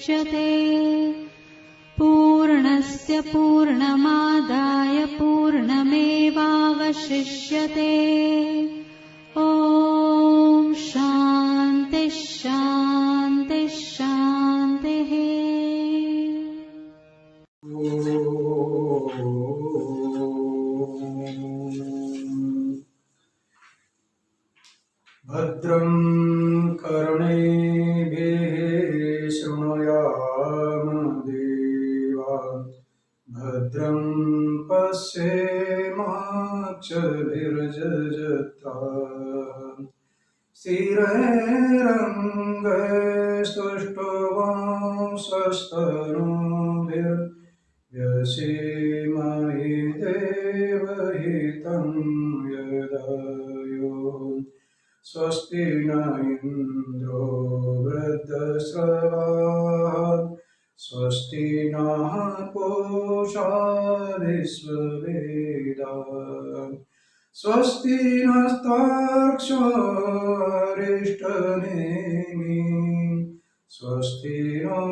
मुच्यते। पूर्णस्य पूर्णमादाय पूर्णमेवावशिष्यते। ॐ शान्ति शान्ति शान्तिः। भद्रं कर्णेभिः शृणुयाम देवाः। भद्रं पश्येमाक्षभिर्यजत्राः। स्थिरैरङ्गैस्तुष्टुवांसस्तनूभिर्यसेमहि देवहितं यदायुः। स्वस्ति न इन्द्रो वृद्धश्रवाः। स्वस्ति नः पूषा विश्ववेदाः। स्वस्ति नस्तार्क्ष्यो अरिष्टनेमिः। स्वस्ति नो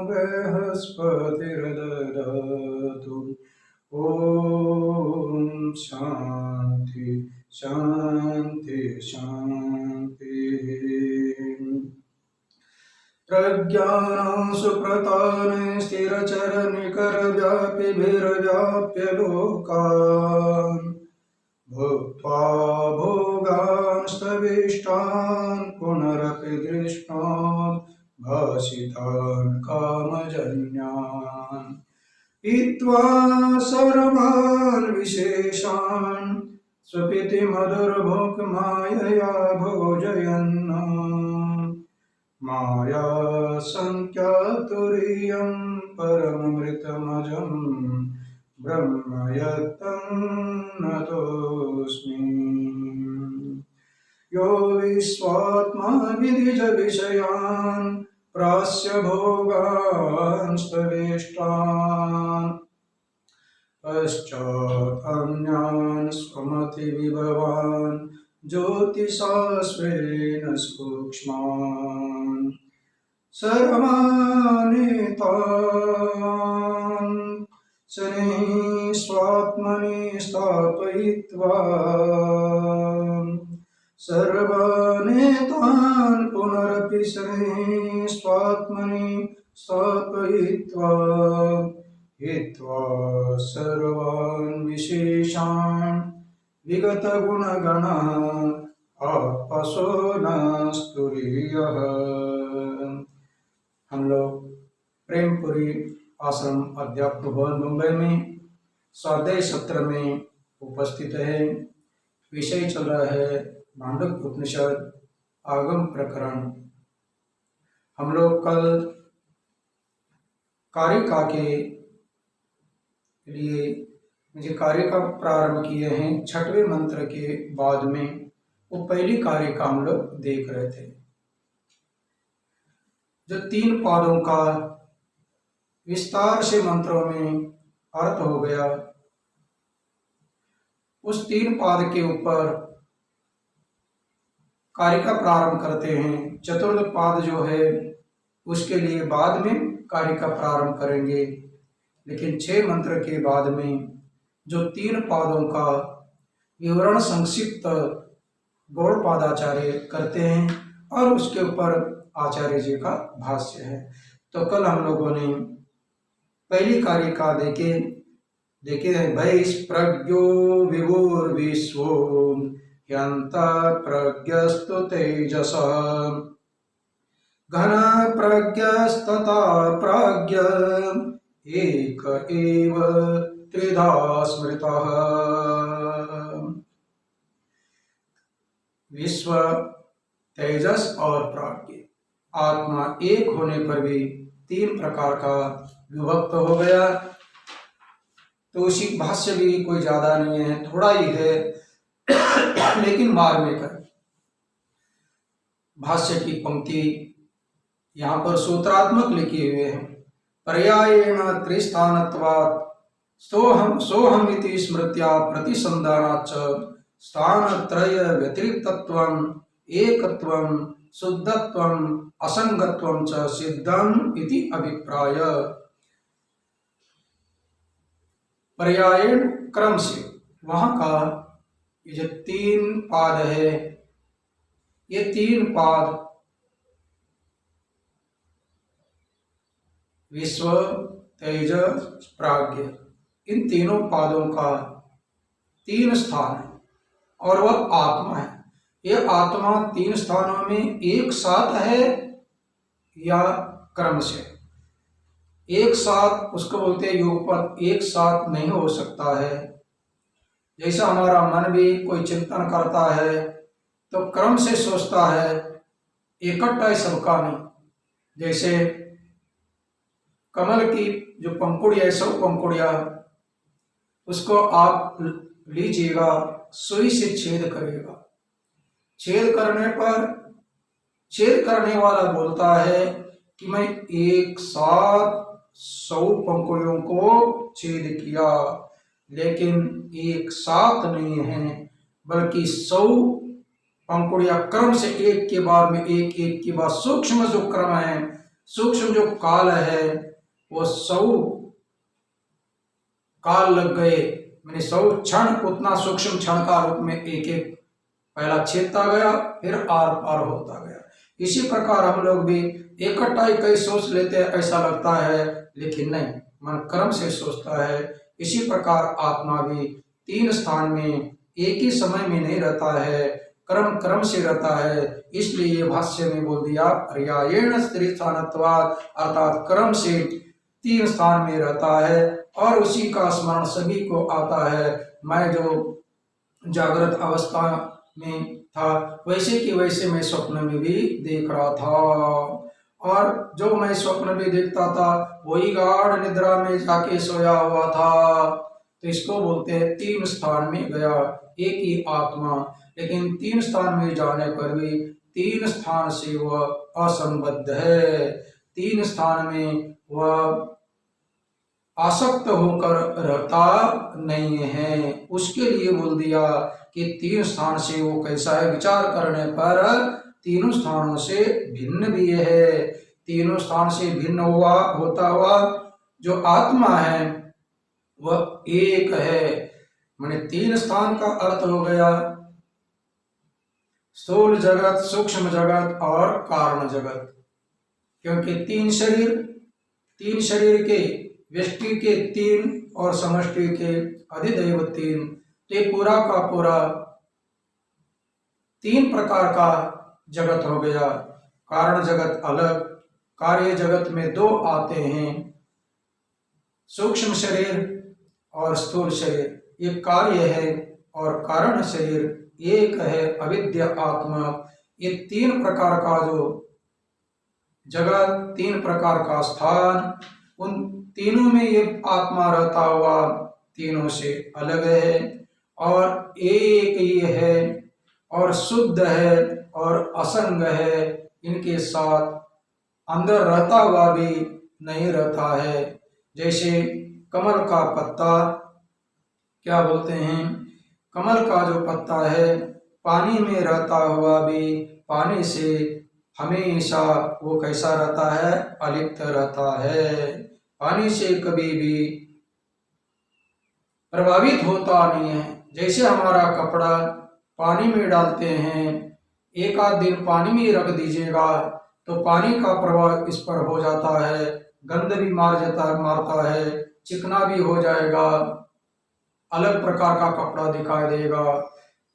बृहस्पतिर्दधातु। ॐ शान्ति शान्ति शान्तिः। प्रज्ञानं सुप्रताने स्थिरचरनिकरव्यापिभिर्व्याप्य लोकान्। भुक्त्वा भोगान् स्तविष्टान् पुनरपि दृष्टान् भासितान् कामजन्यान्। हित्वा सर्वान् विशेषान् स्वपिति मधुरभुक् मायया भोजयन्। माया संख्यातुरीयं परममृतमजं ब्रह्म यत्तं नतोऽस्मि। यो विश्वात्मा विदिज विषयान् प्रास्य भोगान् स्तवेष्टान्। पश्चात् अन्यान् स्वमतिविभवान् ज्योतिषा स्वेन सूक्ष्मान्। सर्वानेतान् शनैः स्वात्मनि स्थापयित्वा। सर्वानेतान् पुनरपि शनैः स्वात्मनि स्थापयित्वा। हित्वा सर्वान् विशेषान् विगतगुणगणः आपसो नस्तुरीयः। हम लोग प्रेमपुरी आश्रम अध्यात्म भवन मुंबई में स्वाध्याय सत्र में उपस्थित है। विषय चल रहा है मांडुक्य उपनिषद आगम प्रकरण। हम लोग कल कारिका के लिए कारिका प्रारंभ किए हैं। 6वें मंत्र के बाद में वो पहली कारिका हम लोग देख रहे थे, जो 3 पादों का विस्तार से मंत्रों में अर्थ हो गया। उस 3 पाद के ऊपर कारिका प्रारंभ करते हैं। चतुर्थ पाद जो है उसके लिए बाद में कारिका प्रारंभ करेंगे, लेकिन 6 मंत्र के बाद में जो 3 पादों का विवरण संक्षिप्त गौड़पादाचार्य करते हैं और उसके ऊपर आचार्य जी का भाष्य है। तो कल हम लोगों ने पहली कारिका देखे हैं। वैस्प्रज्ञो विभुर्विश्वो ह्यंता प्रज्ञस्तु तेजस। घन प्रज्ञस्तथा प्राज्ञ एक एव त्रिधा स्मृतः। विश्व, तेजस और प्राज्ञ आत्मा एक होने पर भी 3 प्रकार का विभक्त हो गया। तो उसी भाष्य भी कोई ज्यादा नहीं है, थोड़ा ही है, लेकिन मार्मिक है। भाष्य की पंक्ति यहाँ पर सूत्रात्मक लिखे हुए हैं। पर्यायेण त्रिस्थानत्वात् सोहम इति स्मृत्या प्रतिसंधानाच्च स्थानत्रय व्यतिरिक्तत्वम् एकत्वम् शुद्धत्वम असंगत्वम च सिद्धम इति अभिप्राय। पर्यायण क्रम से वहां का ये जो 3 पाद है, ये 3 पाद विश्व, तेज, प्राज्ञ, इन तीनों पादों का 3 स्थान है और वह आत्मा है। यह आत्मा 3 स्थानों में एक साथ है या क्रम से? एक साथ उसको बोलते हैं युगपत, एक साथ नहीं हो सकता है। जैसा हमारा मन भी कोई चिंतन करता है तो क्रम से सोचता है, इकट्ठा सबका नहीं। जैसे कमल की जो पंखुड़िया है, 100 पंखुड़िया, उसको आप लीजिएगा, सुई से छेद करेगा। छेद करने पर छेद करने वाला बोलता है कि मैं एक साथ 100 पंखुड़ियों को छेद किया, लेकिन एक साथ नहीं है, बल्कि 100 पंखुड़ियां क्रम से एक के बाद में एक, एक के बाद सूक्ष्म जो क्रम है, सूक्ष्म जो काल है, वो 100 काल लग गए, मैंने 100 क्षण, उतना सूक्ष्म क्षण का रूप में एक एक पहला छेदता गया, फिर आर पार होता गया। इसी प्रकार हम लोग भी इकट्ठा ही कई सोच लेते हैं, ऐसा लगता है, लेकिन नहीं, मन क्रम से सोचता है। इसी प्रकार आत्मा भी 3 स्थान में एक ही समय में नहीं रहता है, क्रम क्रम से रहता है। इसलिए भाष्य में बोल दिया पर्यायेण स्त्री स्थानत्वात्, अर्थात क्रम से 3 स्थान में रहता है और उसी का स्मरण सभी को आता है। मैं जो जागृत अवस्था में था वैसे कि वैसे मैं स्वप्न में भी देख रहा था, और जो मैं स्वप्न में देखता था वही गाढ़ निद्रा में जाके सोया हुआ था। तो इसको बोलते हैं 3 स्थान में गया एक ही आत्मा, लेकिन 3 स्थान में जाने पर भी 3 स्थान से वह असंबद्ध है, 3 स्थान में वह आसक्त होकर रहता नहीं है। उसके लिए बोल दिया कि 3 स्थान से वो कैसा है, विचार करने पर 3 स्थानों से भिन्न भी है। 3 स्थान से भिन्न होता हुआ जो आत्मा है वह एक है। माने 3 स्थान का अर्थ हो गया स्थूल जगत, सूक्ष्म जगत और कारण जगत। क्योंकि 3 शरीर के व्यष्टि के 3 और समष्टि के अधिदैव 3, तो ये पूरा का पूरा 3 प्रकार का जगत हो गया। कारण जगत अलग, कार्य जगत में 2 आते हैं, सूक्ष्म शरीर और स्थूल शरीर, ये कार्य है, और कारण शरीर एक है, अविद्या आत्मा। ये 3 प्रकार का जो जगत, 3 प्रकार का स्थान, उन तीनों में ये आत्मा रहता हुआ तीनों से अलग है और एक ही है और शुद्ध है और असंग है। इनके साथ अंदर रहता हुआ भी नहीं रहता है। जैसे कमल का पत्ता, क्या बोलते हैं, कमल का जो पत्ता है पानी में रहता हुआ भी पानी से हमेशा वो कैसा रहता है, अलिप्त रहता है, पानी से कभी भी प्रभावित होता नहीं है। जैसे हमारा कपड़ा पानी में डालते हैं, एक आध दिन पानी में रख दीजिएगा तो पानी का प्रभाव इस पर हो जाता है, गंध भी मारता है, चिकना भी हो जाएगा, अलग प्रकार का कपड़ा दिखाई देगा।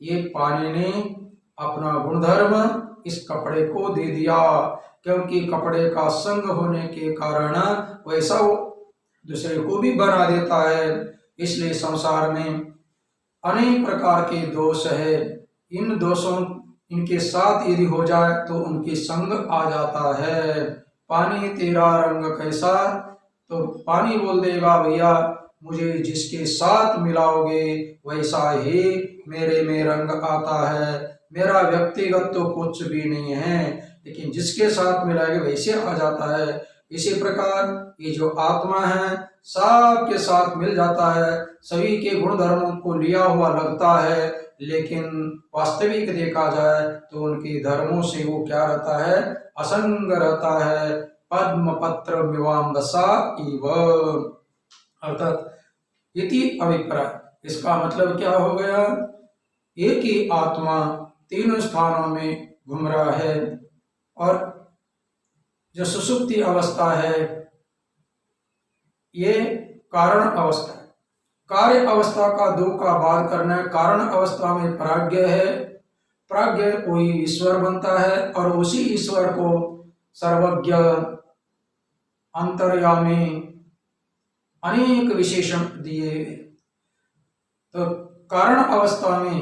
ये पानी ने अपना गुणधर्म इस कपड़े को दे दिया, क्योंकि कपड़े का संग होने के कारण वैसा वो दूसरे को भी बना देता है। इसलिए संसार में अनेक प्रकार के दोष है। इन दोषों इनके साथ यदि हो जाए तो उनके संग आ जाता है। पानी तेरा रंग कैसा, तो पानी बोल देगा भैया मुझे जिसके साथ मिलाओगे वैसा ही मेरे में रंग आता है, मेरा व्यक्तिगत तो कुछ भी नहीं है, लेकिन जिसके साथ मिलाएंगे वैसे आ जाता है। इसी प्रकार ये जो आत्मा है सब के साथ मिल जाता है, सभी के गुण धर्मों को लिया हुआ लगता है, लेकिन वास्तविक देखा जाए तो उनके धर्मों से वो क्या रहता है, असंग रहता है। पद्म पत्र विवांगसा इव, अर्थात इति अभिप्राय। इसका मतलब क्या हो गया, एक ही आत्मा तीनों स्थानों में घूम रहा है। और जो सुषुप्ति अवस्था है ये कारण अवस्था है। कार्य अवस्था का दो का बात करना है। कारण अवस्था में प्राज्ञ है, प्राज्ञ कोई ईश्वर बनता है और उसी ईश्वर को सर्वज्ञ, अंतर्यामी अनेक विशेषण दिए। तो कारण अवस्था में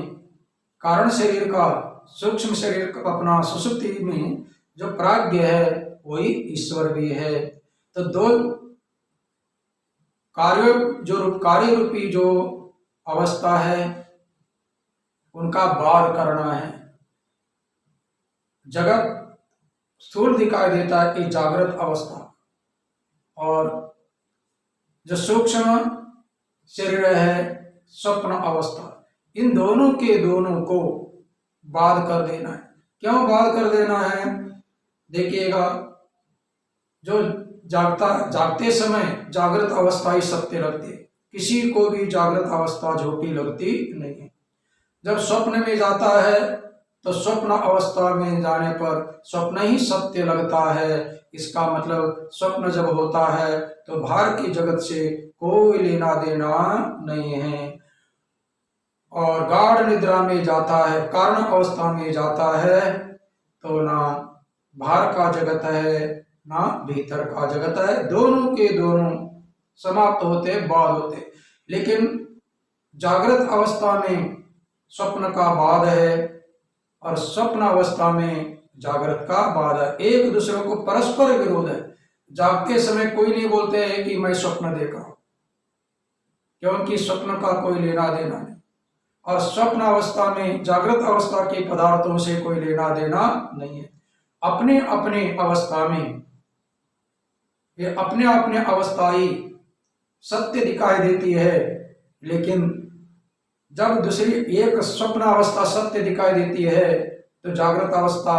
कारण शरीर का, सूक्ष्म शरीर का अपना सुषुप्ति में जो प्राज्ञ है वही ईश्वर भी है। तो दो कार्य, जो कार्य रूपी जो अवस्था है उनका वाद करना है। जगत स्थूल दिखाई देता है, एक जागृत अवस्था, और जो सूक्ष्म शरीर है स्वप्न अवस्था। इन दोनों के दोनों को बाध कर देना है। क्यों बाध कर देना है, देखिएगा, जो जागते समय जागृत अवस्था ही सत्य लगती है, किसी को भी जागृत अवस्था झूठी लगती नहीं है। जब स्वप्न में जाता है तो स्वप्न अवस्था में जाने पर स्वप्न ही सत्य लगता है। इसका मतलब स्वप्न जब होता है तो बाहर की जगत से कोई लेना देना नहीं है। और गाढ़ निद्रा में जाता है, कारण अवस्था में जाता है, तो ना बाहर का जगत है ना भीतर का जगत है, दोनों के दोनों समाप्त होते, बाद होते। लेकिन जागृत अवस्था में स्वप्न का बाद है और स्वप्न अवस्था में जागृत का बाद है। एक दूसरे को परस्पर विरोध है। जागते समय कोई नहीं बोलते हैं कि मैं स्वप्न देखा, क्योंकि स्वप्न का कोई लेना देना नहीं। और स्वप्न अवस्था में जागृत अवस्था के पदार्थों से कोई लेना देना नहीं है। अपने अपने अवस्था में ये अपने अपने अवस्था ही सत्य दिखाई देती है। लेकिन जब दूसरी एक स्वप्न अवस्था सत्य दिखाई देती है तो जागृत अवस्था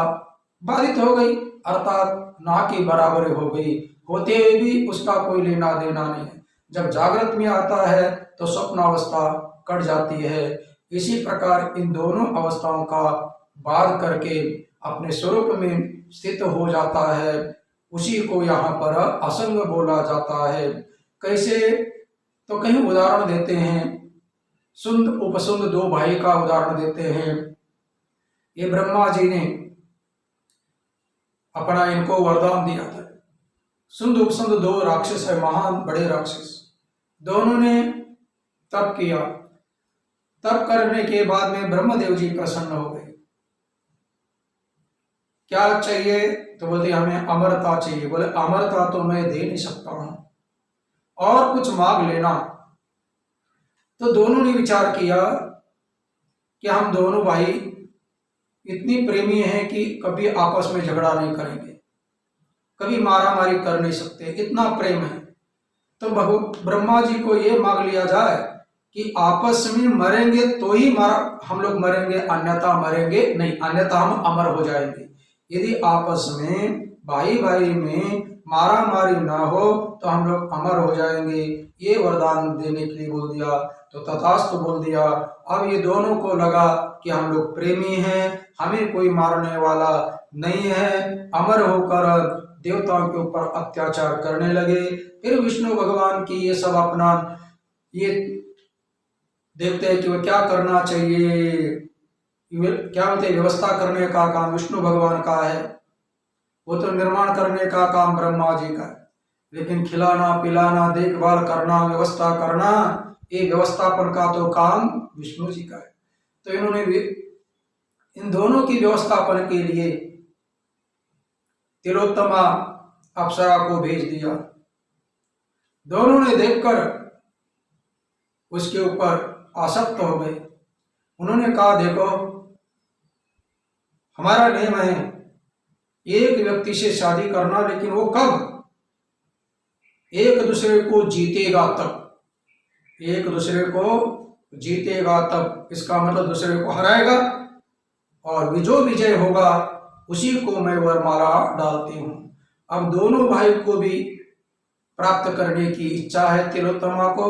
बाधित हो गई, अर्थात ना के बराबर हो गई। होते हुए भी उसका कोई लेना देना नहीं है। जब जागृत में आता है तो स्वप्न अवस्था कट जाती है। इसी प्रकार इन दोनों अवस्थाओं का बाध करके अपने स्वरूप में स्थित हो जाता है। उसी को यहाँ पर असंग बोला जाता है। कैसे, तो कहीं उदाहरण देते हैं, सुंद उपसुंद दो भाई का उदाहरण देते हैं। ये ब्रह्मा जी ने अपना इनको वरदान दिया था। सुंद उपसुंद दो राक्षस है, महान बड़े राक्षस। दोनों ने तप किया। तप करने के बाद में ब्रह्मदेव जी प्रसन्न हो गए। क्या चाहिए, तो बोलते हमें अमरता चाहिए। बोले अमरता तो मैं दे नहीं सकता हूं, और कुछ मांग लेना। तो दोनों ने विचार किया कि हम दोनों भाई इतनी प्रेमी हैं कि कभी आपस में झगड़ा नहीं करेंगे, कभी मारामारी कर नहीं सकते, इतना प्रेम है। तो ब्रह्मा जी को ये मांग लिया जाए कि आपस में मरेंगे तो ही हम लोग मरेंगे, अन्यथा मरेंगे नहीं, अन्यथा हम अमर हो जाएंगे। यदि आपस में भाई भाई में मारा मारी ना हो तो हम लोग अमर हो जाएंगे। ये वरदान देने के लिए बोल दिया, तो तथास्तु बोल दिया। अब ये दोनों को लगा कि हम लोग प्रेमी हैं, हमें कोई मारने वाला नहीं है। अमर होकर देवताओं के ऊपर अत्याचार करने लगे। फिर विष्णु भगवान की ये सब अपना ये देखते हैं कि वो क्या करना चाहिए, क्या बोलते हैं, व्यवस्था करने का काम विष्णु भगवान का है, वो तो निर्माण करने का काम ब्रह्मा जी का है। लेकिन खिलाना पिलाना देखभाल करना व्यवस्था करना, ये व्यवस्थापन का तो काम विष्णु जी का है। तो इन्होंने भी इन दोनों की व्यवस्थापन के लिए तिलोत्तमा अप्सरा को भेज दिया। दोनों ने देखकर उसके ऊपर आसक्त हो गए। उन्होंने कहा देखो, हमारा नियम है एक व्यक्ति से शादी करना, लेकिन वो कब एक दूसरे को जीतेगा तब, एक दूसरे को जीतेगा तब इसका मतलब दूसरे को हराएगा, और जो विजय होगा उसी को मैं वरमाला डालती हूँ। अब दोनों भाई को भी प्राप्त करने की इच्छा है तिलोत्तमा को,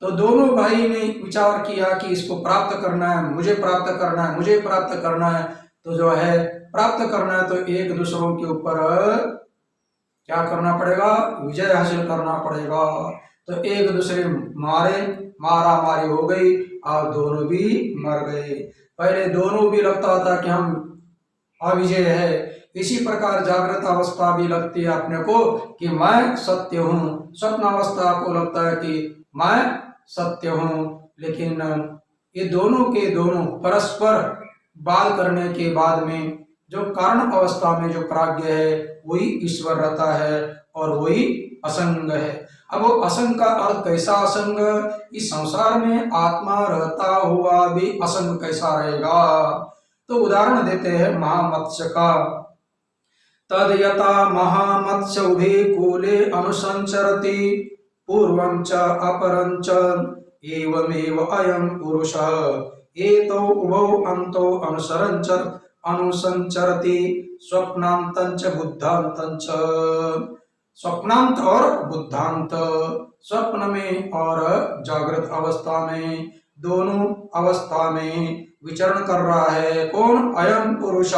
तो दोनों भाई ने विचार किया कि इसको प्राप्त करना है, मुझे प्राप्त करना है, मुझे प्राप्त करना है। तो जो है प्राप्त करना है तो एक दूसरों के ऊपर क्या करना पड़ेगा, विजय हासिल करना पड़ेगा। तो एक दूसरे मारे, मारा मारी हो गई और दोनों भी मर गए। पहले दोनों भी लगता था कि हम अविजय है, इसी प्रकार जागृत अवस्था भी लगती है अपने को कि मैं सत्य हूँ, स्वप्न अवस्था को लगता है कि मैं सत्य हूँ। लेकिन ये दोनों के दोनों परस्पर बात करने के बाद में जो कारण अवस्था में जो प्राज्ञ है वही ईश्वर रहता है और वही असंग है। अब वो असंग का अर्थ कैसा असंग, इस संसार में आत्मा रहता हुआ भी असंग कैसा रहेगा। तो उदाहरण देते हैं महामत्स्य का। तद यथा महामत्स्य उभे कूले अनुसंचरति पूर्वं च अपरं च एवमेव अयं पुरुषः एतौ उभौ अन्तौ अनुसंचरति स्वप्नान्तं च बुद्धान्तं च। स्वप्नांत और बुद्धांत, स्वप्न में और जागृत अवस्था में, दोनों अवस्था में विचरण कर रहा है कौन, अयम पुरुष।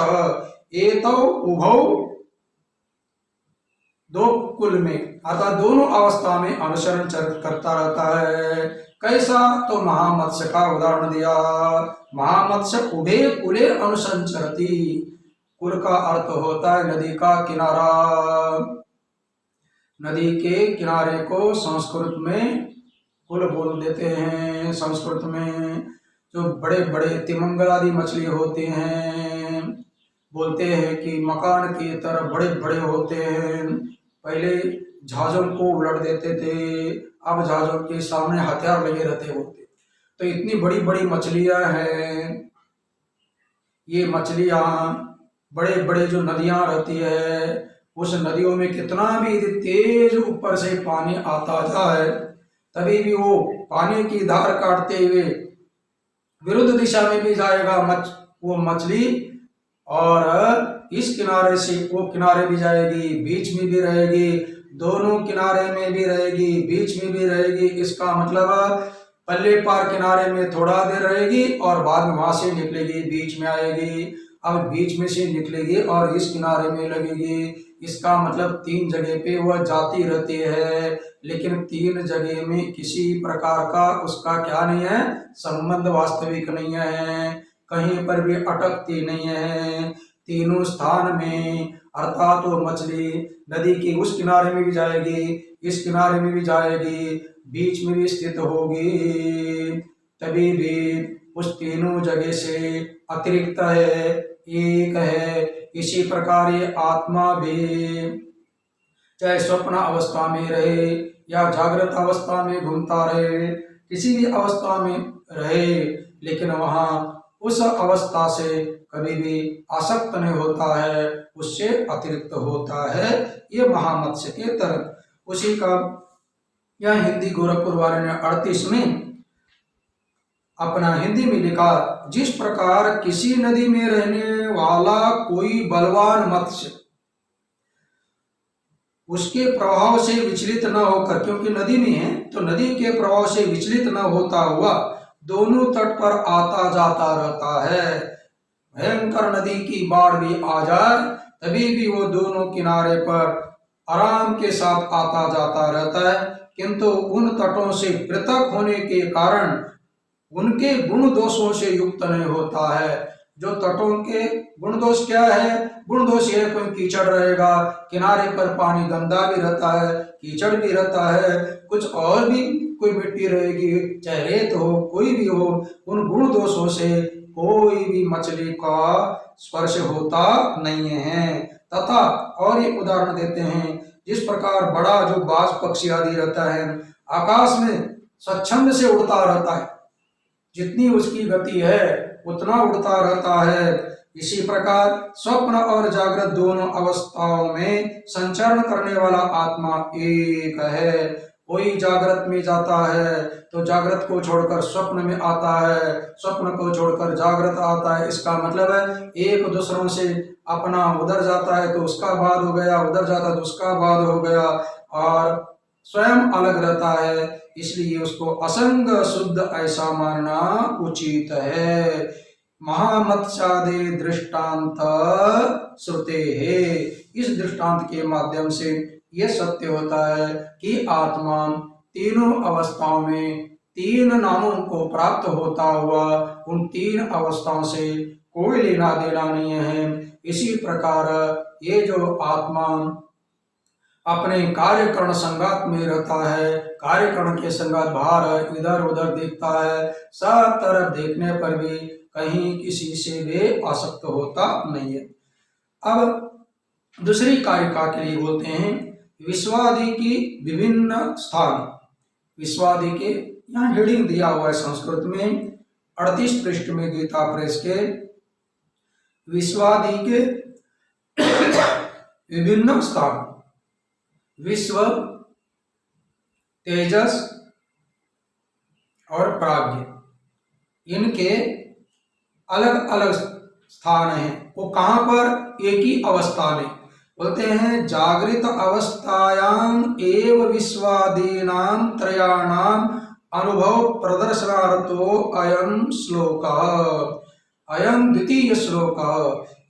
एतौ उभौ, दो कुल में अर्थात दोनों अवस्था में अनुसरण करता रहता है। कैसा, तो महामत्स्य का उदाहरण दिया। महामत्स्य उभे कुले अनुसंचरति, कुल का अर्थ होता है नदी का किनारा। नदी के किनारे को संस्कृत में कुल बोल देते हैं। संस्कृत में जो बड़े बड़े तिमंगल आदि मछली होते हैं, बोलते हैं कि मकान की तरह बड़े बड़े होते हैं। पहले जहाजों को उलट देते थे, अब जहाजों के सामने हथियार लगे रहते होते। तो इतनी बड़ी बड़ी मछलियां हैं। ये मछलियां बड़े बड़े जो नदियां रहती है, उस नदियों में कितना भी तेज ऊपर से पानी आता जाए तभी भी वो पानी की धार काटते हुए विरुद्ध दिशा में भी जाएगा वो मछली, और इस किनारे से वो किनारे भी जाएगी, बीच में भी रहेगी, दोनों किनारे में भी रहेगी, बीच में भी रहेगी। इसका मतलब पल्ले पार किनारे में थोड़ा देर रहेगी और बाद में वहां से निकलेगी, बीच में आएगी। अब बीच में से निकलेगी और इस किनारे में लगेगी। इसका मतलब तीन जगह पे वह जाती रहती है, लेकिन तीन जगह में किसी प्रकार का उसका क्या नहीं है, संबंध वास्तविक नहीं है, कहीं पर भी अटकती नहीं है। तीनों स्थान में अर्थात वो मछली नदी के उस किनारे में भी जाएगी, इस किनारे में भी जाएगी, बीच में भी स्थित होगी, तभी भी उस तीनों जगह से अतिरिक्त है, एक है। इसी प्रकार ये आत्मा भी चाहे स्वप्न अवस्था में रहे या जागृत अवस्था में घूमता रहे, किसी भी अवस्था में रहे, लेकिन वहां उस अवस्था से कभी भी आसक्त नहीं होता है, उससे अतिरिक्त होता है। ये महामत्स्य के तरह उसी का यह हिंदी गोरखपुर वाले ने 38 में अपना हिंदी में लिखा। जिस प्रकार किसी नदी में रहने वाला कोई बलवान मत्स्य उसके प्रभाव से विचलित न होकर, क्योंकि नदी में है तो नदी के प्रभाव से विचलित न होता हुआ दोनों तट पर आता जाता रहता है। भयंकर नदी की बाढ़ भी आ जाए तभी भी वो दोनों किनारे पर आराम के साथ आता जाता रहता है, किंतु उन तटों से पृथक होने के कारण उनके गुण दोषों से युक्त नहीं होता है। जो तटों के गुण दोष क्या है, गुण दोष ये कोई कीचड़ रहेगा, किनारे पर पानी गंदा भी रहता है, कीचड़ भी रहता है, कुछ और भी कोई मिट्टी रहेगी, चाहे रेत हो, कोई भी हो, उन गुण दोषों से कोई भी मछली का स्पर्श होता नहीं है। तथा और एक उदाहरण देते हैं, जिस प्रकार बड़ा जो बाज पक्षी आदि रहता है आकाश में स्वच्छंद से उड़ता रहता है, जितनी उसकी गति है उतना उड़ता रहता है, इसी प्रकार स्वप्न और जागृत दोनों अवस्थाओं में संचरण करने वाला आत्मा एक है। कोई जागृत में जाता है तो जागृत को छोड़कर स्वप्न में आता है, स्वप्न को छोड़कर जागृत आता है। इसका मतलब है एक दूसरों से अपना उधर जाता है तो उसका बाद हो गया, उधर जाता है तो उसका बाद हो गया, और स्वयं अलग रहता है, इसलिए उसको असंग शुद्ध ऐसा मानना उचित है। महामत्स्यादि दृष्टांत श्रुते है, इस दृष्टांत के माध्यम से यह सत्य होता है कि आत्मा तीनों अवस्थाओं में तीन नामों को प्राप्त होता हुआ उन तीन अवस्थाओं से कोई लेना देना नहीं है। इसी प्रकार ये जो आत्मा अपने कार्यकरण संगात में रहता है, कार्यकरण के संगात बाहर इधर उधर देखता है, सब तरफ देखने पर भी कहीं किसी से भी आसक्त होता नहीं है। अब दूसरी कारिका के लिए बोलते हैं विश्वादि की विभिन्न स्थान। विश्वादि के यहाँ हेडिंग दिया हुआ है संस्कृत में 38 पृष्ठ में गीता प्रेस के, विश्वादि के विभिन्न स्थान, विश्व, तेजस और प्राज्ञ, इनके अलग अलग स्थान हैं। वो कहाँ पर? एक ही अवस्था में। बोलते हैं जागृत अवस्थायाम एव विश्वादीनाम त्रयाणाम अनुभव प्रदर्शनार्थो अयम श्लोक। अयम द्वितीय श्लोक।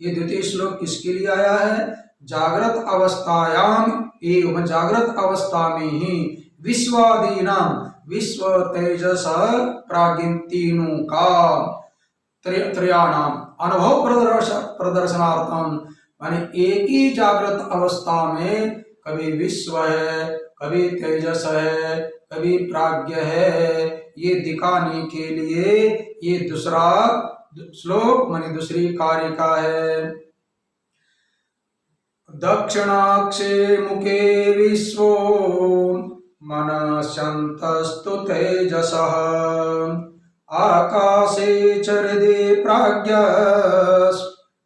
ये द्वितीय श्लोक किसके लिए आया है? जागृत अवस्थायाम एवं, जागृत अवस्था में ही विश्वादीनाम, विश्व, तेजस, प्राज्ञ तीनों का त्रयाणाम अनुभव प्रदर्शनार्थम, माने एक ही जागृत अवस्था में कभी विश्व है, कभी तेजस है, कभी प्राज्ञ है, ये दिखाने के लिए ये दूसरा श्लोक माने दूसरी कारिका है। दक्षिणाक्षे मुखे विश्वो मनस्यन्तस्तु तेजसः आकाशे च हृदि प्राज्ञस्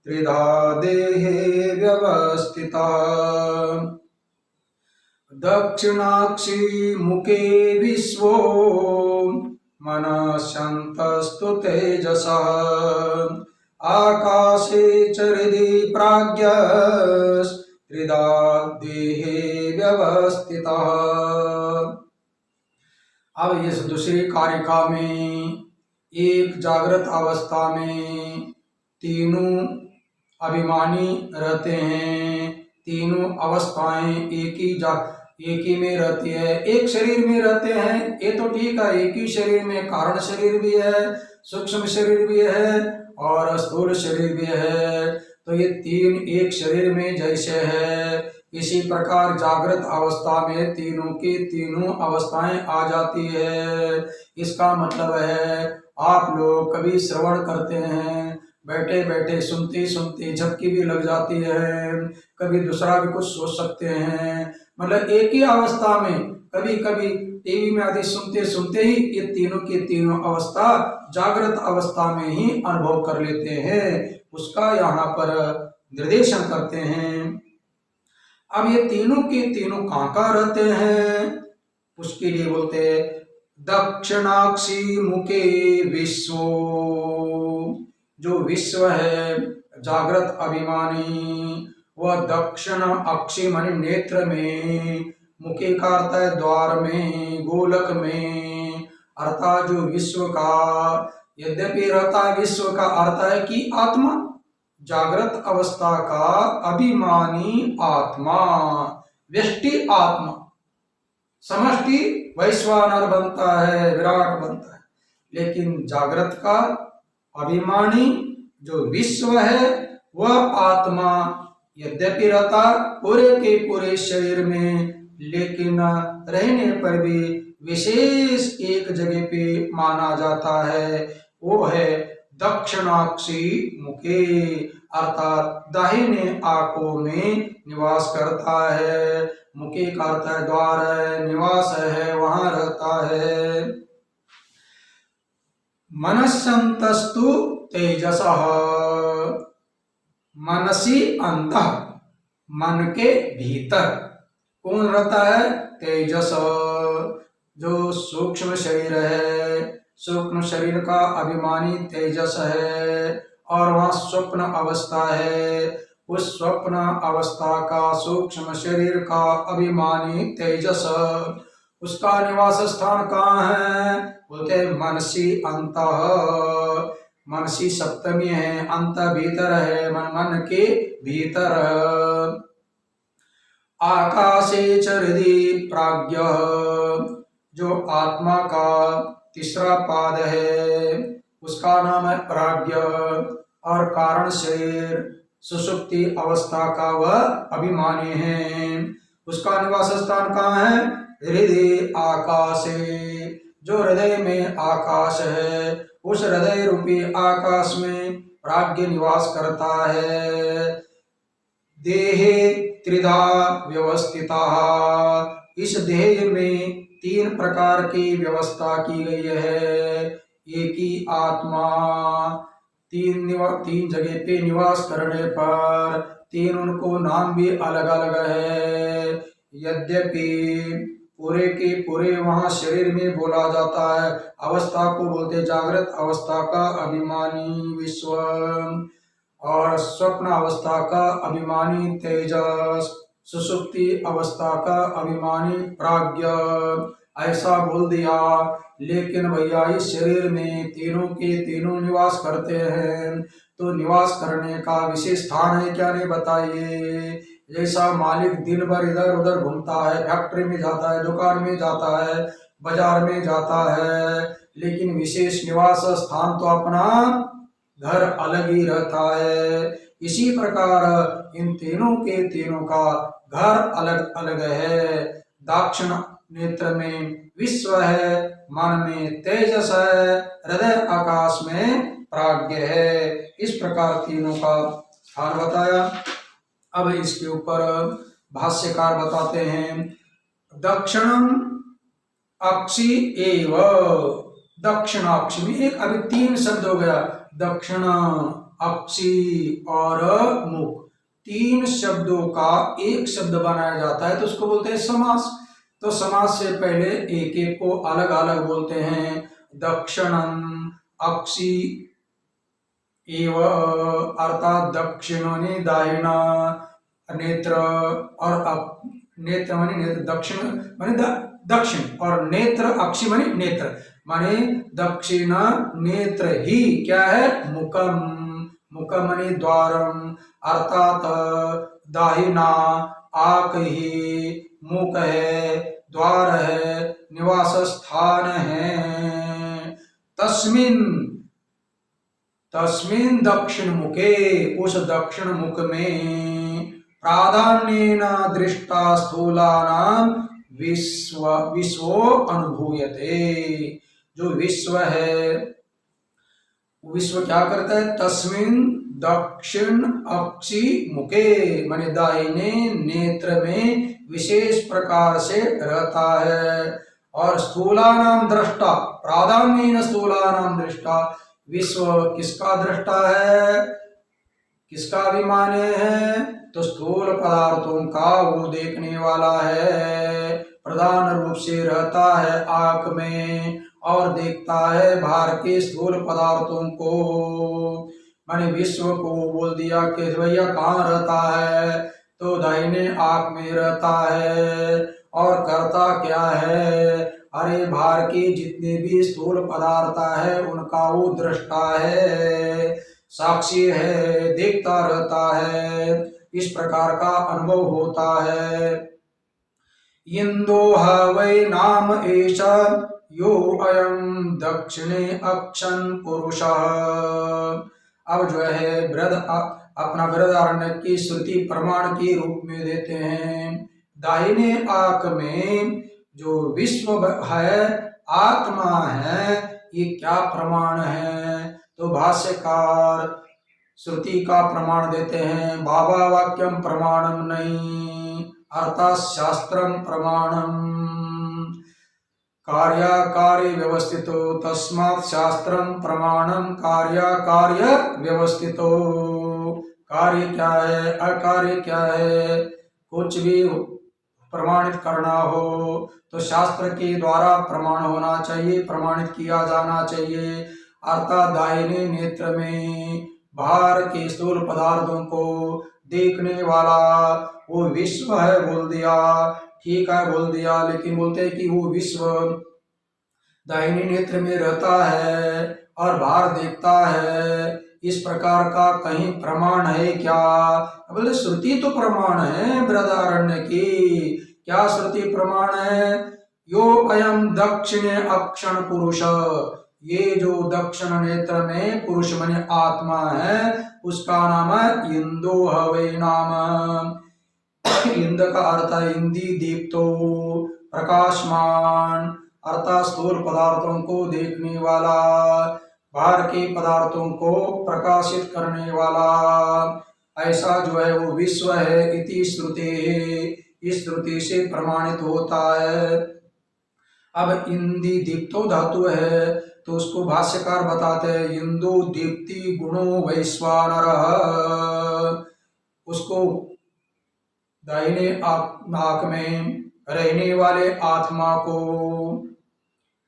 त्रिधा देहे व्यवस्थितः। दक्षिणाक्षी मुखे विश्वो मनस्यन्तस्तु तेजसः आकाशे च हृदि प्राज्ञस् त्रिधा देहे व्यवस्थितः। अब इस दूसरी कारिका में एक जागृत अवस्था में तीनों अभिमानी रहते हैं, तीनों अवस्थाएं एक ही में रहती है, एक शरीर में रहते हैं, ये तो ठीक है, एक ही शरीर में कारण शरीर भी है, सूक्ष्म शरीर भी है और स्थूल शरीर भी है, तो ये तीन एक शरीर में जैसे है, इसी प्रकार जागृत अवस्था में तीनों की तीनों अवस्थाएं आ जाती है। इसका मतलब है आप लोग कभी श्रवण करते हैं, बैठे बैठे सुनते सुनते झपकी भी लग जाती है, कभी दूसरा भी कुछ सोच सकते हैं, मतलब एक ही अवस्था में कभी कभी टीवी में आदि सुनते सुनते ही ये तीनों की तीनों अवस्था जागृत अवस्था में ही अनुभव कर लेते हैं, उसका यहाँ पर निर्देशन करते हैं। अब ये तीनों के तीनों कहाँ रहते हैं, उसके लिए बोलते हैं दक्षिणाक्षी मुखे विश्व। जो विश्व है जागृत अभिमानी, वह दक्षिण अक्षी माने नेत्र में, मुखे का अर्थ है द्वार में, गोलक में, अर्थात जो विश्व का, यद्यपि रहता है विश्व का अर्थ है कि आत्मा, जागृत अवस्था का अभिमानी आत्मा, व्यष्टि आत्मा, समष्टि वैश्वानर बनता है, विराट बनता है, लेकिन जागृत का अभिमानी जो विश्व है वह आत्मा यद्यपि रहता पूरे के पूरे शरीर में, लेकिन रहने पर भी विशेष एक जगह पे माना जाता है, वो है दक्षिणाक्षी मुखे, अर्थात दाहिने आंखों में निवास करता है। मुखे का अर्थ है द्वार है, निवास है, वहां रहता है। मनस्यन्तस्तु तेजसः, मनसी अंतः, मन के भीतर कौन रहता है? तेजस। जो सूक्ष्म शरीर है, सूक्ष्म शरीर का अभिमानी तेजस है, और वहाँ स्वप्न अवस्था है, उस स्वप्न अवस्था का सूक्ष्म शरीर का अभिमानी तेजस, उसका निवास स्थान कहाँ है? बोलते मनसी अंतः, मनसी सप्तमी है, अंत भीतर है, मन के भीतर। आकाशे च हृदि प्राज्ञ, जो आत्मा का तीसरा पाद है उसका नाम है प्राज्ञ, और कारण शरीर सुषुप्ति अवस्था का वह अभिमानी है, उसका निवास स्थान कहाँ है? हृदय आकाशे, जो हृदय में आकाश है, उस हृदय रूपी आकाश में प्राज्ञ निवास करता है। देहे त्रिधा व्यवस्थिता, इस देह में 3 प्रकार की व्यवस्था की गई है। एक ही आत्मा 3 जगह पे निवास करने पर 3 उनको नाम भी अलग अलग है। यद्यपि पूरे के पूरे वहाँ शरीर में बोला जाता है, अवस्था को बोलते जागृत अवस्था का अभिमानी विश्व, और स्वप्न अवस्था का अभिमानी तेजस, सुषुप्ति अवस्था का अभिमानी प्राज्ञ, ऐसा बोल दिया। लेकिन भैया इस शरीर में तीनों के तीनों निवास करते हैं, तो निवास करने का विशेष स्थान है क्या? नहीं बताइए। जैसा मालिक दिन भर इधर उधर घूमता है, फैक्ट्री में जाता है, दुकान में जाता है, बाजार में जाता है, लेकिन विशेष निवास स्थान तो अपना घर अलग ही रहता है। इसी प्रकार इन तीनों के तीनों का घर अलग अलग है। दक्षिण नेत्र में विश्व है, मन में तेजस है, हृदय आकाश में प्राज्ञ है। इस प्रकार तीनों का स्थान बताया। अब इसके ऊपर भाष्यकार बताते हैं, दक्षिणम अक्षी एव, दक्षिणाक्ष में एक अभी 3 शब्द हो गया, दक्षिण, अक्षी और मुख, 3 शब्दों का एक शब्द बनाया जाता है तो उसको बोलते हैं समास। तो समास से पहले एक एक को अलग अलग बोलते हैं। दक्षिणम अक्षी एव अर्थात दक्षिण माने दाहिना नेत्र, और नेत्र माने नेत्र, दक्षिण माने दक्षिण, और नेत्र अक्षी माने नेत्र, माने दक्षिण नेत्र ही क्या है? मुखम, मुखम माने द्वारम, अर्थात दाहिना आंख ही मुख है, द्वार है, निवास स्थान है। तस्मिन दक्षिण मुखे, उस दक्षिण मुख में प्राधान्येन दृष्टा स्थूलानाम विश्वो अनुभूयते, जो विश्व है, विश्व क्या करता है? तस्मिन दक्षिण अक्षी मुखे, माने दाहिने नेत्र में विशेष प्रकार से रहता है। और स्थूलानाम दृष्टा, प्राधान्येन स्थूलानाम दृष्टा, विश्व किसका दृष्टा है? किसका अभिमानी है? तो स्थूल पदार्थों का वो देखने वाला है, प्रधान रूप से रहता है आंख में और देखता है बाहर के स्थूल पदार्थों को। माने विश्व को बोल दिया कि भैया कहाँ रहता है? तो दाहिने आंख में रहता है। और करता क्या है? अरे बाहर के जितने भी स्थूल पदार्थ है उनका वो दृष्टा है, साक्षी है, देखता रहता है, इस प्रकार का अनुभव होता है। इंदो वै नाम एष यो अयं दक्षिणे अक्षन पुरुष। अब जो है अपना बृहदारण्य की श्रुति प्रमाण के रूप में देते हैं। दाहिने आंख में जो विश्व है, आत्मा है, ये क्या प्रमाण है? तो भाष्यकार श्रुति का प्रमाण देते हैं, बाबा वाक्यम प्रमाणम नहीं, अर्थात शास्त्रम प्रमाणम, कार्याकार्य व्यवस्थितो, तस्मात् शास्त्रम प्रमाणम कार्याकार्य व्यवस्थितो। कार्य क्या है, अकार्य क्या है, कुछ भी प्रमाणित करना हो तो शास्त्र के द्वारा प्रमाण होना चाहिए, प्रमाणित किया जाना चाहिए। अर्थात दाहिने नेत्र में बाहर के स्थूल पदार्थों को देखने वाला वो विश्व है बोल दिया, ठीक है बोल दिया, लेकिन बोलते हैं कि वो विश्व दाहिने नेत्र में रहता है और बाहर देखता है, इस प्रकार का कहीं प्रमाण है क्या? बोले श्रुति तो प्रमाण है बृहदारण्य की। क्या श्रुति प्रमाण है? यो अयम दक्षिणे अक्षण पुरुष, ये जो दक्षिण नेत्र में पुरुष माने आत्मा है उसका नाम है इंदो हवे नाम। इंद का अर्थ है इंदी दीप्तो, प्रकाशमान, अर्थात स्थूल पदार्थों को देखने वाला, बाहर के पदार्थों को प्रकाशित करने वाला, ऐसा जो है वो विश्व है। इति श्रुते, इस श्रुति से प्रमाणित होता है। अब इंदी दीप्तो धातु है तो उसको भाष्यकार बताते हैं इंदु दीप्ति गुणो वैश्वानरः, उसको दाहिने नाक में रहने वाले आत्मा को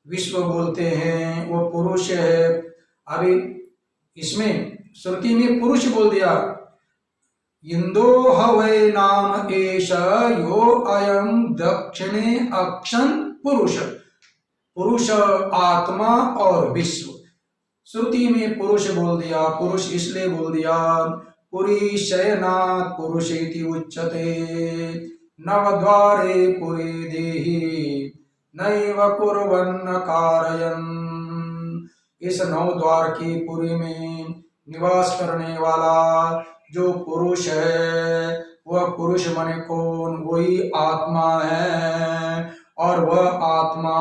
विश्व बोलते हैं, वो पुरुष है। अभी इसमें श्रुति में पुरुष बोल दिया, इंदो हवै नाम एष यो अयम दक्षिणे अक्षण पुरुष, पुरुष आत्मा और विश्व। श्रुति में पुरुष बोल दिया, पुरुष इसलिए बोल दिया पुरी शयनात् पुरुष इति उच्यते, नवद्वारे पुरी देहि नैव कुर्वन्न कारयन्। इस नौ द्वार की पुरी में निवास करने वाला जो पुरुष है वह पुरुष माने कौन? वही आत्मा है और वह आत्मा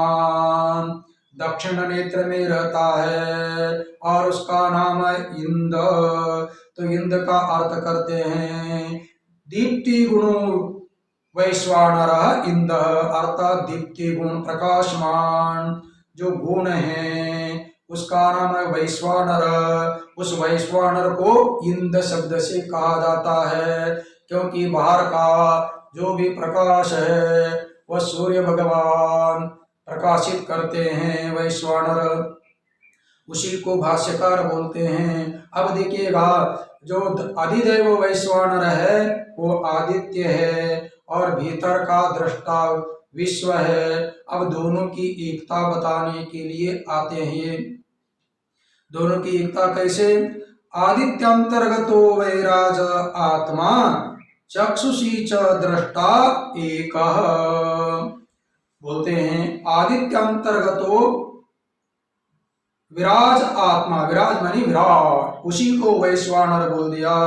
दक्षिण नेत्र में रहता है और उसका नाम है इंद। तो इंद का अर्थ करते हैं दीप्ति गुणो वैश्वानर इंद, अर्थात दीप्ति गुण प्रकाशमान जो गुण है उसका नाम है वैश्वानर। उस वैश्वानर को इंद शब्द से कहा जाता है क्योंकि बाहर का जो भी प्रकाश है वह सूर्य भगवान प्रकाशित करते हैं, वैश्वानर, उसी को भाष्यकार बोलते हैं। अब देखिएगा जो अधिदैव वैश्वानर है वो आदित्य है और भीतर का दृष्टा विश्व है। अब दोनों की एकता बताने के लिए आते हैं। दोनों की एकता कैसे? आदित्यांतर्गतो वैराज आत्मा चक्षुषी च दृष्टा एकः, बोलते हैं आदित्यांतर्गतो विराज आत्मा, विराज मानी विराट, उसी को वैश्वानर बोल दिया।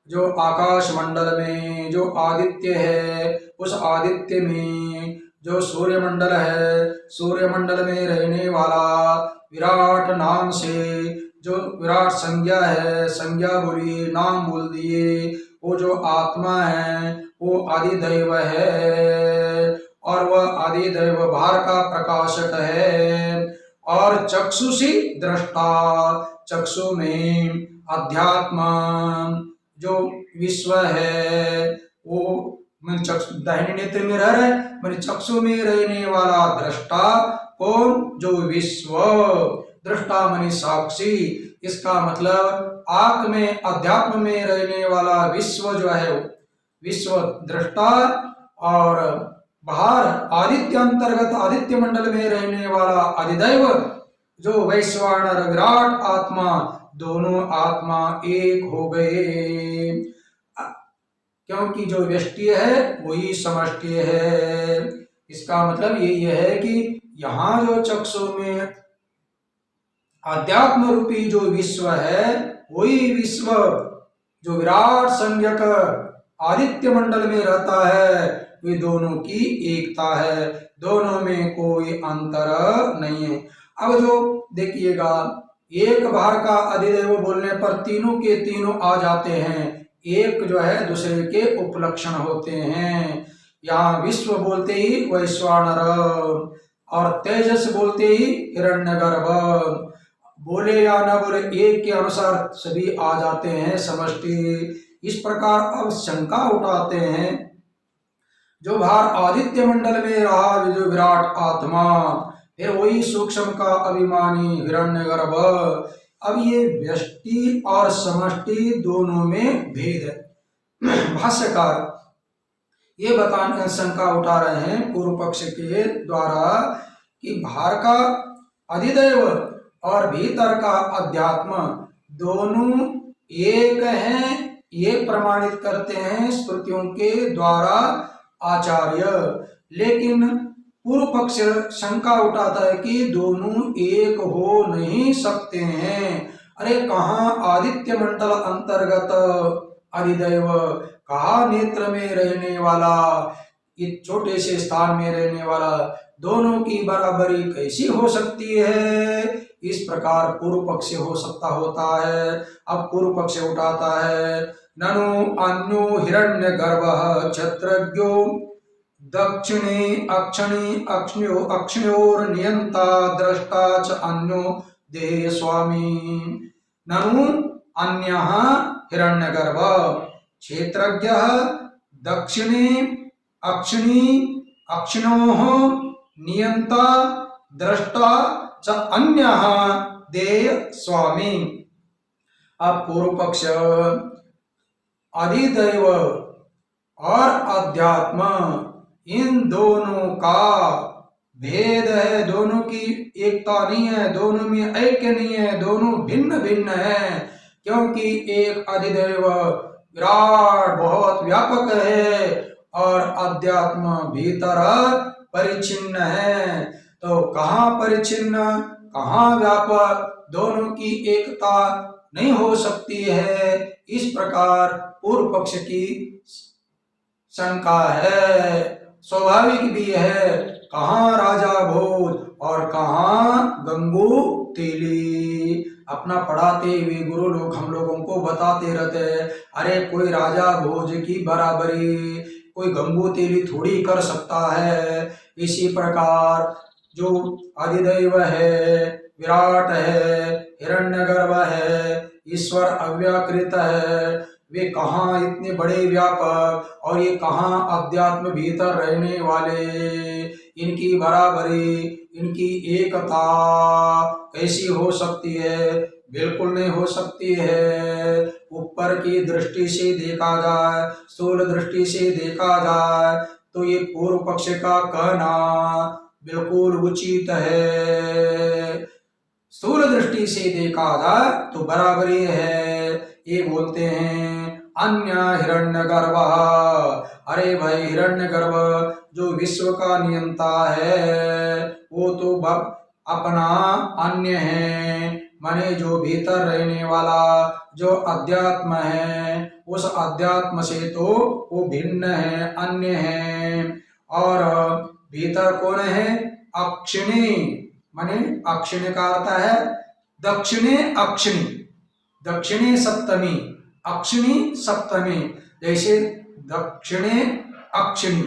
जो आकाश मंडल में जो आदित्य है उस आदित्य में जो सूर्य मंडल है, सूर्य मंडल में रहने वाला विराट नाम से जो विराट संज्ञा है, संज्ञा बोली, नाम बोल दिए, वो जो आत्मा है वो आदिदैव है और वह आदिदैव बाहर का प्रकाशक है। और चक्षुषी दृष्टा, चक्षु में अध्यात्म जो विश्व है वो दाहिने नेत्र में रह रहे मैंने चक्षु में रहने वाला दृष्टा कौन? जो विश्व, दृष्टा मानी साक्षी। इसका मतलब आत्म में अध्यात्म में रहने वाला विश्व जो है विश्व दृष्टा और बाहर आदित्य अंतर्गत आदित्य मंडल में रहने वाला अधिदैव जो वैश्वानर विराट आत्मा, दोनों आत्मा एक हो गए। क्योंकि जो व्यष्टि है वही समष्टि है। इसका मतलब यही है कि यहाँ जो चक्षु में आध्यात्म रूपी जो विश्व है वही विश्व जो विराट संज्ञक आदित्य मंडल में रहता है, वे दोनों की एकता है, दोनों में कोई अंतर नहीं है। अब जो देखिएगा एक बाहर का अधिदैव बोलने पर तीनों के तीनों आ जाते हैं, एक जो है दूसरे के उपलक्षण होते हैं। यहाँ विश्व बोलते ही वैश्वानर और तेजस बोलते ही हिरण्यगर्भ, बोले या न बोले एक के अनुसार सभी आ जाते हैं समष्टि। इस प्रकार अब शंका उठाते हैं जो बाहर आदित्य मंडल में रहा जो विराट आत्मा, फिर वही सूक्ष्म का अभिमानी हिरण्यगर्भ। अब ये व्यष्टि और समष्टि दोनों में भेद है। भाष्यकार ये बताने शंका उठा रहे हैं पूर्व पक्ष के द्वारा कि बाहर का अधिदैव और भीतर का अध्यात्म दोनों एक हैं, ये प्रमाणित करते हैं श्रुतियों के द्वारा आचार्य। लेकिन पूर्व पक्ष शंका उठाता है कि दोनों एक हो नहीं सकते हैं। अरे कहाँ आदित्य मंडल अंतर्गत अधिदैव, कहा नेत्र में रहने वाला, इस छोटे से स्थान में रहने वाला, दोनों की बराबरी कैसी हो सकती है? इस प्रकार पूर्व पक्ष हो सकता होता है। अब पूर्व पक्ष उठाता है, ननु अन्यो हिरण्यगर्भः क्षत्रज्ञो दक्षिणे अक्षिण्योर नियंता दृष्टा च अन्यो देह स्वामी। ननु अन्यः हिरण्यगर्भ क्षेत्रज्ञः दक्षिणे अक्षिणोः नियंता दृष्टा च अन्यः देह स्वामी। अब पूर्व पक्ष अधिदैव और अध्यात्म इन दोनों का भेद है, दोनों की एकता नहीं है, दोनों में ऐक्य नहीं है, दोनों भिन्न भिन्न है। क्योंकि एक अधिदैव विराट बहुत व्यापक है और अध्यात्म भीतर परिचिन्न है। तो कहाँ परिचिन्न कहाँ व्यापक, दोनों की एकता नहीं हो सकती है। इस प्रकार पूर्व पक्ष की शंका है, स्वाभाविक भी है। कहाँ राजा भोज और कहाँ गंगू तेली। अपना पढ़ाते हुए गुरु लोग हम लोगों को बताते रहते हैं, अरे कोई राजा भोज की बराबरी कोई गंगू तेली थोड़ी कर सकता है। इसी प्रकार जो अधिदैव है, विराट है, हिरण्यगर्भ है, ईश्वर अव्याकृत है, वे कहाँ इतने बड़े व्यापक और ये कहाँ अध्यात्म भीतर रहने वाले, इनकी बराबरी इनकी एकता कैसी हो सकती है? बिल्कुल नहीं हो सकती है। ऊपर की दृष्टि से देखा जाए, स्थूल दृष्टि से देखा जाए तो ये पूर्व पक्ष का कहना बिल्कुल उचित है। स्थूल दृष्टि से देखा जाए तो बराबरी है। ये बोलते हैं अन्य हिरण्यगर्भ, अरे भाई हिरण्यगर्भ जो विश्व का नियंता है वो तो अपना अन्य है, माने जो भीतर रहने वाला जो अध्यात्म है उस अध्यात्म से तो वो भिन्न है, अन्य है। और भीतर कौन है? अक्षिणी, माने अक्षिणी का अर्थ है दक्षिणे अक्षिणी, दक्षिणे सप्तमी, अक्षिणी सप्तमी। जैसे दक्षिणे अक्षिणी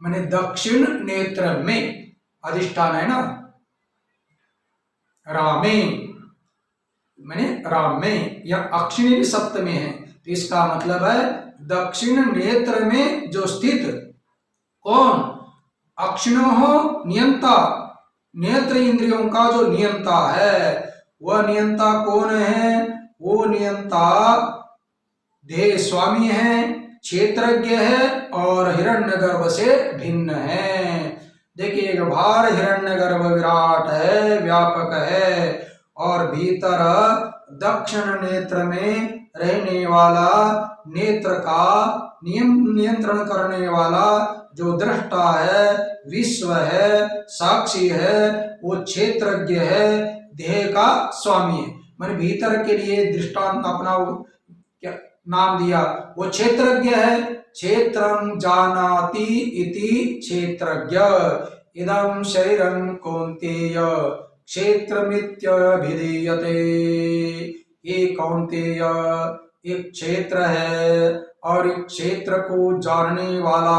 माने दक्षिण नेत्र में अधिष्ठान है ना, रामे माने राम में, या अक्षिणी भी सप्तमी है तो इसका मतलब है दक्षिण नेत्र में जो स्थित कौन? अक्षिणोः नियंता, नेत्र इंद्रियों का जो नियंता है वह नियंता कौन है? वो नियंता देह स्वामी है, क्षेत्रज्ञ है और हिरण्यगर्भ से भिन्न है। देखिए बाहर हिरण्यगर्भ विराट है, व्यापक है और भीतर दक्षिण नेत्र में रहने वाला, नेत्र का नियंत्रण करने वाला जो दृष्टा है, विश्व है, साक्षी है, वो क्षेत्रज्ञ है, देह का स्वामी है। मैंने भीतर के लिए दृष्टांत अपना क्या नाम दिया, वो क्षेत्रज्ञ है। क्षेत्रं जानाति इति क्षेत्रज्ञ, इदं शरीरं कौन्तेय क्षेत्रमित्यभिधीयते। ये कौन्तेय एक क्षेत्र है और एक क्षेत्र को जानने वाला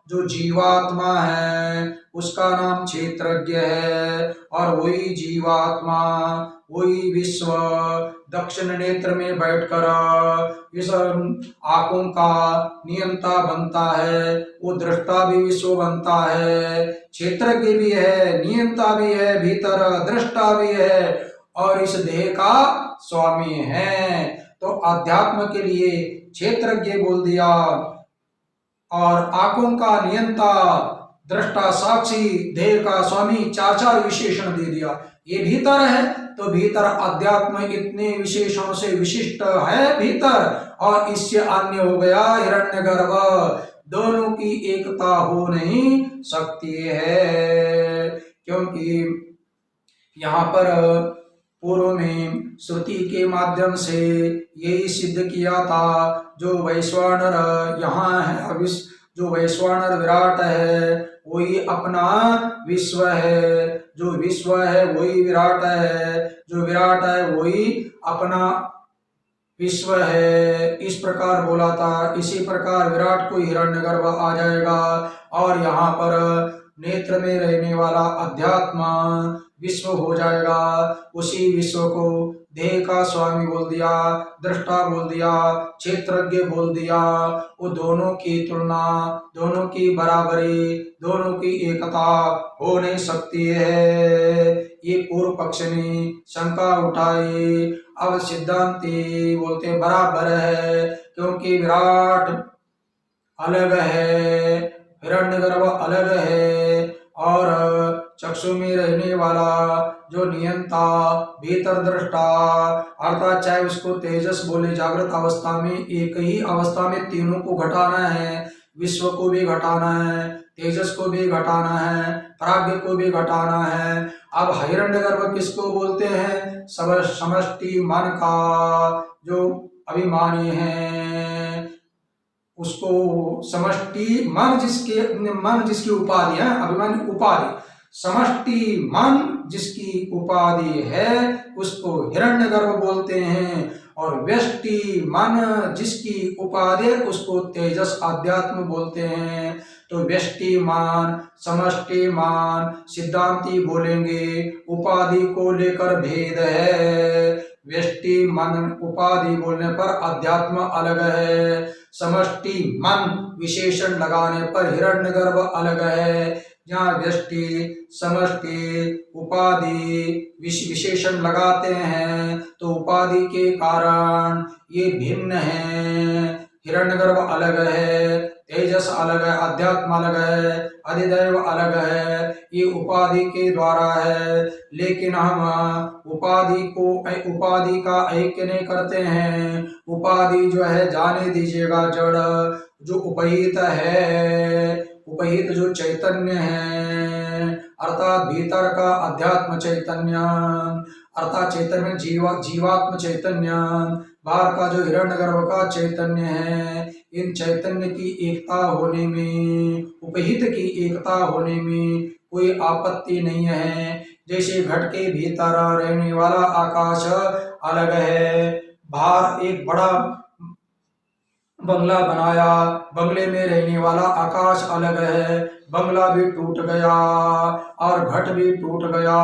जो जीवात्मा है उसका नाम क्षेत्रज्ञ है। और वही जीवात्मा, वही विश्व दक्षिण नेत्र में बैठकर इस आंखों का नियंता बनता है। वो दृष्टा भी विश्व बनता है, क्षेत्रज्ञ भी है, नियंता भी है, भीतर दृष्टा भी है और इस देह का स्वामी है। तो अध्यात्म के लिए क्षेत्रज्ञ बोल दिया और आंखों का नियंता, दृष्टा, साक्षी, देह का स्वामी, चार चार विशेषण दे दिया। ये भीतर है तो भीतर अध्यात्म इतने विशेषणों से विशिष्ट है भीतर, और इससे अन्य हो गया हिरण्यगर्भ। दोनों की एकता हो नहीं सकती है, क्योंकि यहाँ पर पूर्व में श्रुति के माध्यम से यही सिद्ध किया था, जो वैश्वानर यहाँ है, जो वैश्वानर विराट है वही अपना विश्व है, जो विश्व है वही विराट है, जो विराट है वही अपना विश्व है। इस प्रकार बोला था। इसी प्रकार विराट को हिरण्यगर्भ आ जाएगा और यहाँ पर नेत्र में रहने वाला अध्यात्मा विश्व हो जाएगा। उसी विश्व को देह का स्वामी बोल दिया, दृष्टा बोल दिया, क्षेत्रज्ञ बोल दिया। वो दोनों की तुलना, दोनों की बराबरी, दोनों की एकता हो नहीं सकती है। ये पूर्व पक्ष ने शंका उठाई। अब सिद्धांती बोलते बराबर है, क्योंकि विराट अलग है, हिरण्यगर्भ अलग है और चक्षु में रहने वाला जो नियंता, भीतर दृष्टा, अर्थात चाहे उसको तेजस बोले, जागृत अवस्था में एक ही अवस्था में तीनों को घटाना है। विश्व को भी घटाना है, तेजस को भी घटाना है, प्राज्ञ को भी घटाना है। अब हिरण्यगर्भ किसको बोलते हैं? समष्टि मन का जो अभिमानी है, उसको समष्टि मन जिसकी उपाधि है, अभिमानी उपाधि, समष्टि मन जिसकी उपाधि है उसको हिरण्यगर्भ बोलते हैं। और व्यष्टि मन जिसकी उपाधि उसको तेजस अध्यात्म बोलते हैं। तो व्यष्टि मान, समष्टि मान सिद्धांती बोलेंगे उपाधि को लेकर भेद है। व्यष्टि मन उपाधि बोलने पर अध्यात्म अलग है, समष्टि मन विशेषण लगाने पर हिरण्यगर्भ अलग है। जहाँ व्यष्टि, समष्टि, उपाधि विशेषण लगाते हैं तो उपाधि के कारण ये भिन्न है। हिरण्यगर्भ अलग है, तेजस अलग है, अध्यात्म अलग है, अधिदैव अलग है, ये उपाधि के द्वारा है। लेकिन हम उपाधि का ऐक्य नहीं करते हैं। उपाधि जो है जाने दीजिएगा जड़, जो उपहित है, उपहित जो चैतन्य है अर्थात भीतर का अध्यात्म चैतन्य, अर्थात चैतन्य जीवात्म चैतन्य, बाहर का जो हिरण्यगर्भ का चैतन्य है, इन चैतन्य की एकता होने में, उपहित की एकता होने में कोई आपत्ति नहीं है। जैसे घट के भीतर रहने वाला आकाश अलग है, बाहर एक बड़ा बंगला बनाया, बंगले में रहने वाला आकाश अलग है, बंगला भी टूट गया और घट भी टूट गया,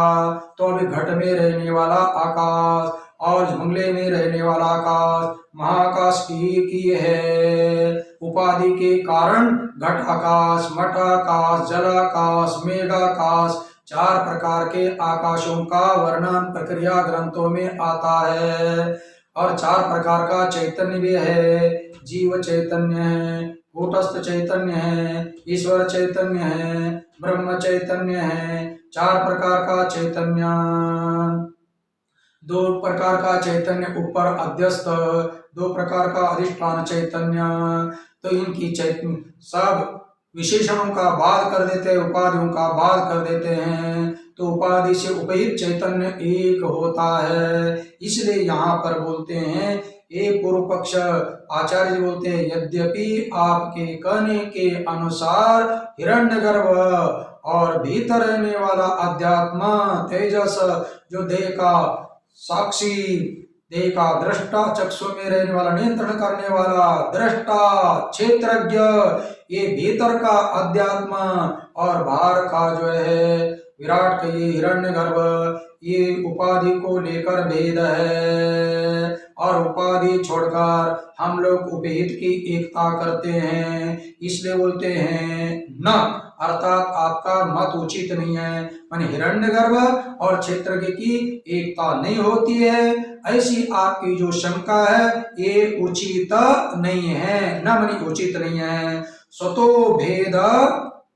तो अभी घट में रहने वाला आकाश और बंगले में रहने वाला आकाश महाकाश की है। उपाधि के कारण घट आकाश, मठ आकाश, जल आकाश, मेघाकाश, चार प्रकार के आकाशों का वर्णन प्रक्रिया ग्रंथों में आता है। और चार प्रकार का चैतन्य भी है, जीव चैतन्य है, कूटस्थ चैतन्य है, ईश्वर चैतन्य है, ब्रह्म चैतन्य है। चार प्रकार का चैतन्य, दो प्रकार का चैतन्य ऊपर अध्यस्त, दो प्रकार का अधिष्ठान चैतन्य। तो इनकी चैतन्य सब विशेषणों का बाद कर देते हैं, उपाधियों का बाद कर देते हैं, तो उपाधि से उपहित चैतन्य एक होता है। इसलिए यहाँ पर बोलते हैं, ये पूर्व पक्ष आचार्य बोलते हैं, यद्यपि आपके कहने के अनुसार हिरण्यगर्भ और भीतर रहने वाला अध्यात्मा तेजस जो देह का साक्षी, देखा, दृष्टा, चक्षु में रहने वाला, नियंत्रण करने वाला, दृष्टा, क्षेत्रज्ञ, ये भीतर का अध्यात्म और बाहर का जो है विराट का ये हिरण्यगर्भ, ये उपाधि को लेकर भेद है। और उपाधि छोड़कर हम लोग उपहित की एकता करते हैं, इसलिए बोलते हैं न, अर्थात आपका मत उचित नहीं है। माने हिरण्यगर्भ और क्षेत्रज्ञ की एकता नहीं होती है, ऐसी आपकी जो शंका है ये उचित नहीं है। न माने उचित नहीं है। स्वतो भेद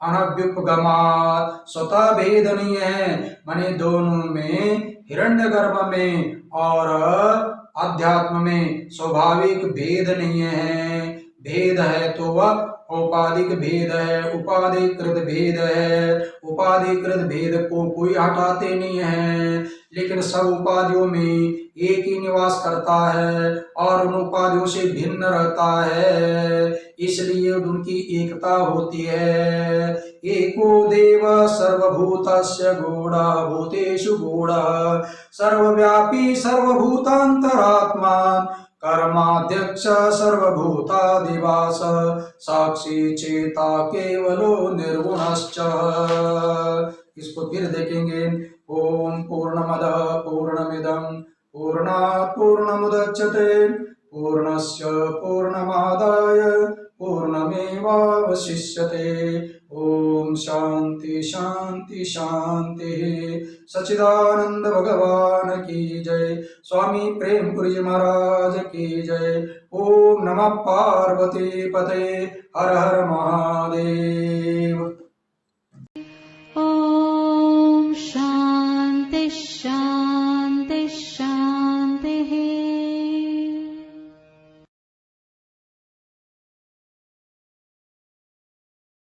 अनभ्युपगमात्, स्वतः भेद नहीं है, माने दोनों में, हिरण्यगर्भ में और अध्यात्म में स्वाभाविक भेद नहीं है। भेद है तो वह औपाधिक भेद है, उपाधिकृत भेद है। उपाधिकृत भेद को कोई हटाते नहीं है, लेकिन सब उपाधियों में एक ही निवास करता है और उन उपाधियों से भिन्न रहता है, इसलिए उनकी एकता होती है। एको देव सर्वभूतस्य गूढ़ः भूतेषु गूढ़ः, सर्वव्यापी सर्वभूतांतरात्मा, कर्माध्यक्ष सर्वभूतादिवास, साक्षी चेता केवलो निर्गुणश्च। इसको फिर देखेंगे। ओम पूर्णमदः पूर्णमिदं पूर्णात् पूर्णमुदच्यते पूर्णस्य पूर्णमादाय पूर्णमेवावशिष्यते। ओम शांति शांति शांति। सच्चिदानंद भगवान की जय। स्वामी प्रेमपुरी जी महाराज की जय। ओम नमः पार्वती पते। हर हर महादेव।